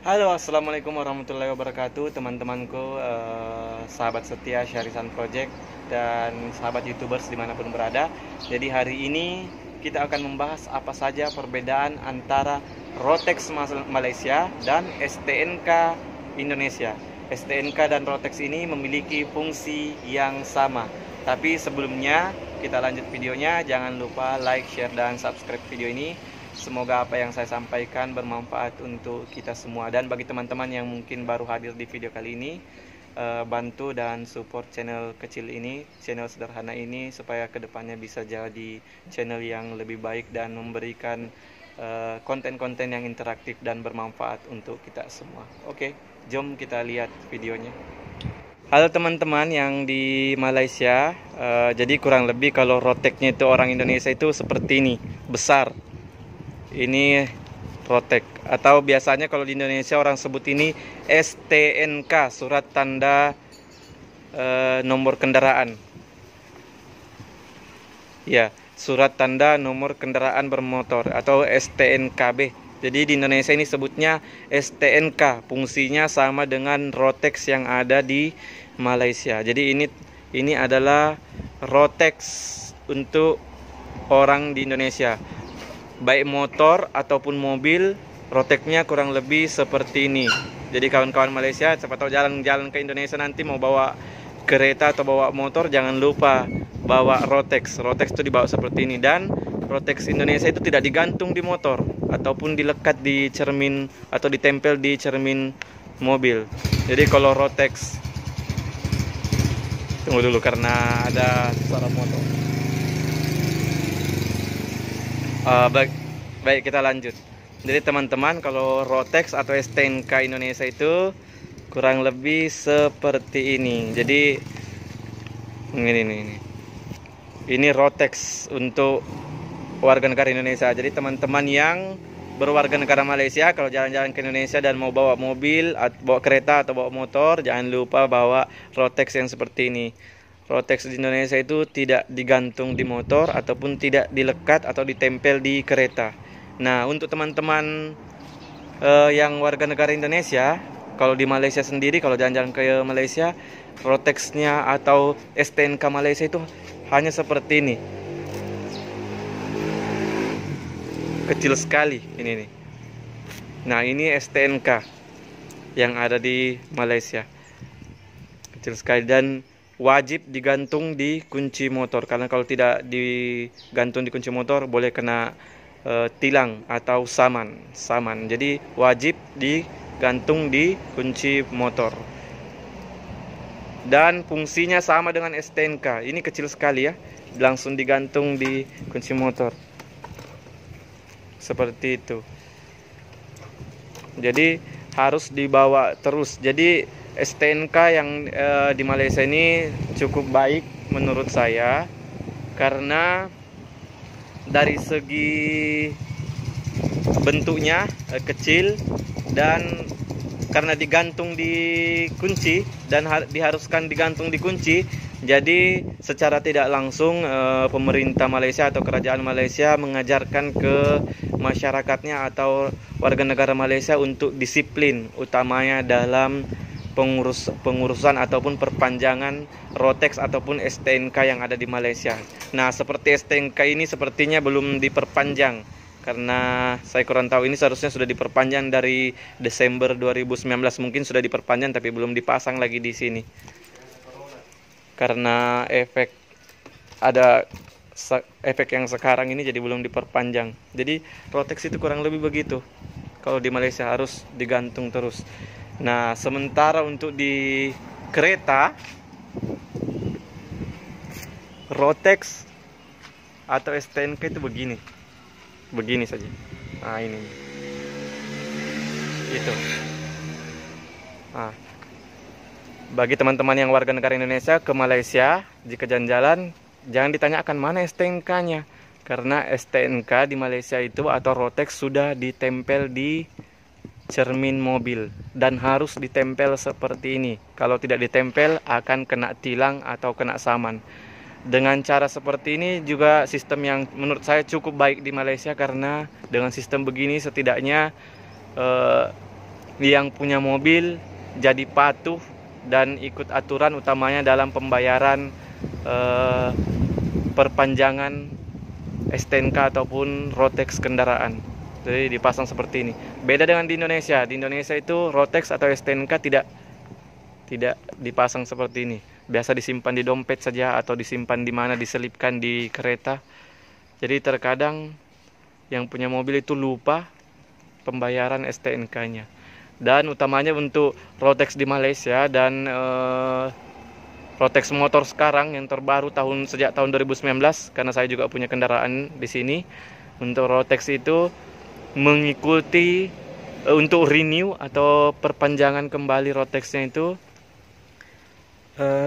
Halo, assalamualaikum warahmatullahi wabarakatuh, teman-temanku, sahabat setia Syarisan Project dan sahabat YouTubers dimanapun berada. Jadi hari ini kita akan membahas apa saja perbedaan antara Rotex Malaysia dan STNK Indonesia. STNK dan Rotex ini memiliki fungsi yang sama. Tapi sebelumnya kita lanjut videonya, jangan lupa like, share, dan subscribe video ini. Semoga apa yang saya sampaikan bermanfaat untuk kita semua. Dan bagi teman-teman yang mungkin baru hadir di video kali ini, bantu dan support channel kecil ini, channel sederhana ini, supaya kedepannya bisa jadi channel yang lebih baik dan memberikan konten-konten yang interaktif dan bermanfaat untuk kita semua. Oke, jom kita lihat videonya. Halo teman-teman yang di Malaysia, jadi kurang lebih kalau Roteknya itu orang Indonesia itu seperti ini, besar. Ini Rotek, atau biasanya kalau di Indonesia orang sebut ini STNK, surat tanda nomor kendaraan. Ya, surat tanda nomor kendaraan bermotor atau STNKB. Jadi di Indonesia ini sebutnya STNK, fungsinya sama dengan Rotex yang ada di Malaysia. Jadi ini adalah Rotex untuk orang di Indonesia. Baik motor ataupun mobil, Rotexnya kurang lebih seperti ini. Jadi kawan-kawan Malaysia, siapa tahu jalan-jalan ke Indonesia nanti mau bawa kereta atau bawa motor, jangan lupa bawa Rotex. Rotex itu dibawa seperti ini, dan Rotex Indonesia itu tidak digantung di motor ataupun dilekat di cermin atau ditempel di cermin mobil. Jadi kalau Rotex, tunggu dulu karena ada suara motor. Baik, kita lanjut. Jadi teman-teman, kalau Rotex atau STNK Indonesia itu kurang lebih seperti ini. Jadi ini Rotex untuk warga negara Indonesia. Jadi teman-teman yang berwarga negara Malaysia, kalau jalan-jalan ke Indonesia dan mau bawa mobil, bawa kereta atau bawa motor, jangan lupa bawa Rotex yang seperti ini. Rotex di Indonesia itu tidak digantung di motor ataupun tidak dilekat atau ditempel di kereta. Nah, untuk teman-teman yang warga negara Indonesia, kalau di Malaysia sendiri, kalau jalan-jalan ke Malaysia, Rotexnya atau STNK Malaysia itu hanya seperti ini, kecil sekali ini nih. Nah, ini STNK yang ada di Malaysia, kecil sekali dan wajib digantung di kunci motor, karena kalau tidak digantung di kunci motor boleh kena tilang atau saman. Jadi wajib digantung di kunci motor. Dan fungsinya sama dengan STNK. Ini kecil sekali ya, langsung digantung di kunci motor. Seperti itu. Jadi harus dibawa terus. Jadi STNK yang di Malaysia ini cukup baik menurut saya, karena dari segi bentuknya kecil, dan karena digantung di kunci dan diharuskan digantung di kunci, jadi secara tidak langsung pemerintah Malaysia atau kerajaan Malaysia mengajarkan ke masyarakatnya atau warga negara Malaysia untuk disiplin, utamanya dalam pengurusan ataupun perpanjangan Rotex ataupun STNK yang ada di Malaysia. Nah, seperti STNK ini sepertinya belum diperpanjang, karena saya kurang tahu, ini seharusnya sudah diperpanjang dari Desember 2019, mungkin sudah diperpanjang tapi belum dipasang lagi di sini. Karena efek yang sekarang ini, jadi belum diperpanjang. Jadi Rotex itu kurang lebih begitu. Kalau di Malaysia harus digantung terus. Nah, sementara untuk di kereta, Rotex atau STNK itu begini saja. Nah, ini itu. Nah, bagi teman-teman yang warga negara Indonesia ke Malaysia, jika jalan-jalan jangan ditanyakan mana STNK-nya, karena STNK di Malaysia itu atau Rotex sudah ditempel di cermin mobil dan harus ditempel seperti ini. Kalau tidak ditempel akan kena tilang atau kena saman. Dengan cara seperti ini juga sistem yang menurut saya cukup baik di Malaysia, karena dengan sistem begini setidaknya yang punya mobil jadi patuh dan ikut aturan, utamanya dalam pembayaran perpanjangan STNK ataupun Rotex kendaraan. Jadi dipasang seperti ini. Beda dengan di Indonesia. Di Indonesia itu Rotex atau STNK tidak dipasang seperti ini. Biasa disimpan di dompet saja atau disimpan di mana, diselipkan di kereta. Jadi terkadang yang punya mobil itu lupa pembayaran STNK-nya. Dan utamanya untuk Rotex di Malaysia dan Rotex motor sekarang yang terbaru sejak tahun 2019, karena saya juga punya kendaraan di sini. Untuk Rotex itu mengikuti untuk renew atau perpanjangan kembali Rotexnya itu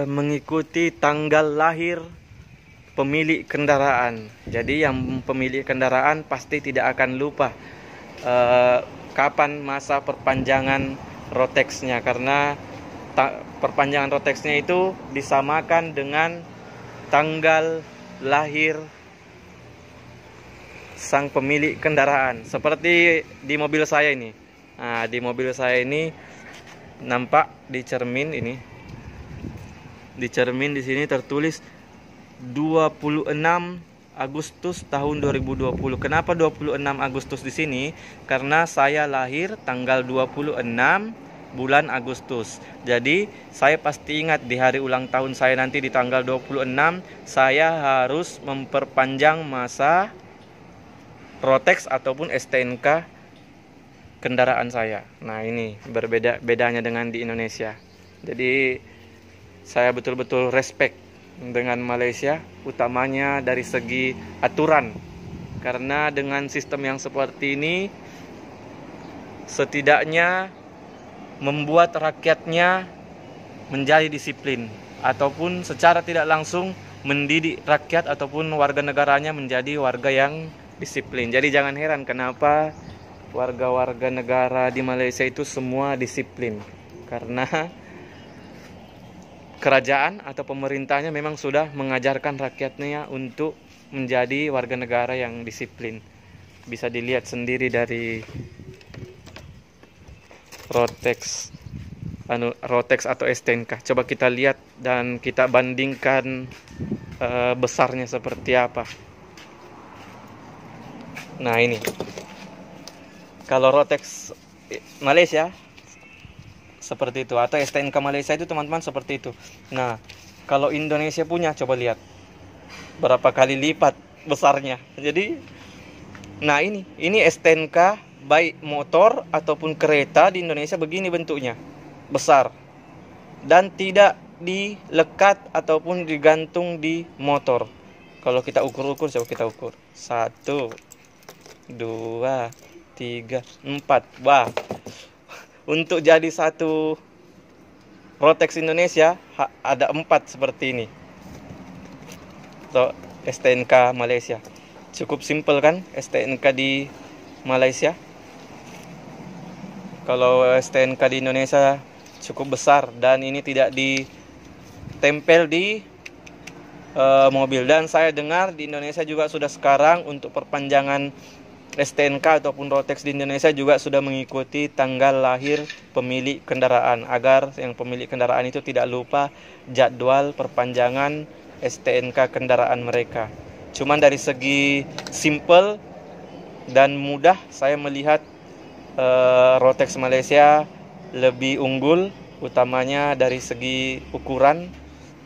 mengikuti tanggal lahir pemilik kendaraan. Jadi yang pemilik kendaraan pasti tidak akan lupa kapan masa perpanjangan Rotexnya, karena perpanjangan Rotexnya itu disamakan dengan tanggal lahir sang pemilik kendaraan. Seperti di mobil saya ini. Nah, di mobil saya ini nampak di cermin ini. Di cermin di sini tertulis 26 Agustus tahun 2020. Kenapa 26 Agustus di sini? Karena saya lahir tanggal 26 bulan Agustus. Jadi saya pasti ingat di hari ulang tahun saya nanti di tanggal 26 saya harus memperpanjang masa Rotex ataupun STNK kendaraan saya. Nah, ini bedanya dengan di Indonesia. Jadi saya betul-betul respect dengan Malaysia, utamanya dari segi aturan. Karena dengan sistem yang seperti ini setidaknya membuat rakyatnya menjadi disiplin, ataupun secara tidak langsung mendidik rakyat ataupun warga negaranya menjadi warga yang disiplin. Jadi jangan heran kenapa warga-warga negara di Malaysia itu semua disiplin, karena kerajaan atau pemerintahnya memang sudah mengajarkan rakyatnya untuk menjadi warga negara yang disiplin. Bisa dilihat sendiri dari Rotex atau STNK. Coba kita lihat dan kita bandingkan besarnya seperti apa. Nah, ini kalau Rotex Malaysia seperti itu, atau STNK Malaysia itu teman-teman seperti itu. Nah, kalau Indonesia punya, coba lihat berapa kali lipat besarnya. Jadi, nah ini STNK baik motor ataupun kereta di Indonesia begini bentuknya, besar dan tidak dilekat ataupun digantung di motor. Kalau kita ukur-ukur, coba kita ukur 1, 2, 3, 4. Wah, untuk jadi satu Rotex Indonesia ada 4 seperti ini. So, STNK Malaysia cukup simpel kan STNK di Malaysia. Kalau STNK di Indonesia cukup besar dan ini tidak ditempel di mobil. Dan saya dengar di Indonesia juga sudah sekarang untuk perpanjangan STNK ataupun Rotex di Indonesia juga sudah mengikuti tanggal lahir pemilik kendaraan, agar yang pemilik kendaraan itu tidak lupa jadwal perpanjangan STNK kendaraan mereka. Cuman dari segi simple dan mudah, saya melihat Rotex Malaysia lebih unggul, utamanya dari segi ukuran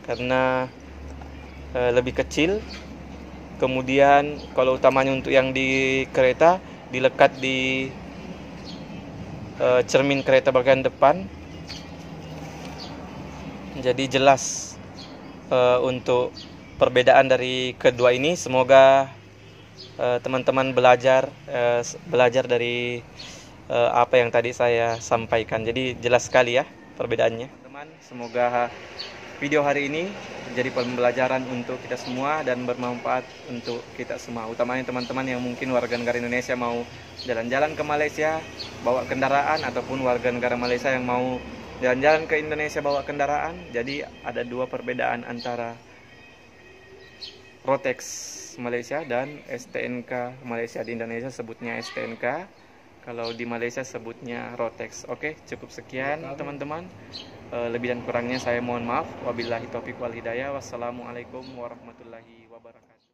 karena lebih kecil. Kemudian kalau utamanya untuk yang di kereta dilekat di cermin kereta bagian depan, jadi jelas untuk perbedaan dari kedua ini. Semoga teman-teman belajar dari apa yang tadi saya sampaikan. Jadi jelas sekali ya perbedaannya, teman. Semoga video hari ini menjadi pembelajaran untuk kita semua dan bermanfaat untuk kita semua, utamanya teman-teman yang mungkin warga negara Indonesia mau jalan-jalan ke Malaysia bawa kendaraan, ataupun warga negara Malaysia yang mau jalan-jalan ke Indonesia bawa kendaraan. Jadi ada dua perbedaan antara Rotex Malaysia dan STNK Malaysia. Di Indonesia sebutnya STNK, Kalau di Malaysia sebutnya Rotex. Oke, cukup sekian teman-teman. Lebih dan kurangnya saya mohon maaf. Wabillahi taufiq wal hidayah. Wassalamualaikum warahmatullahi wabarakatuh.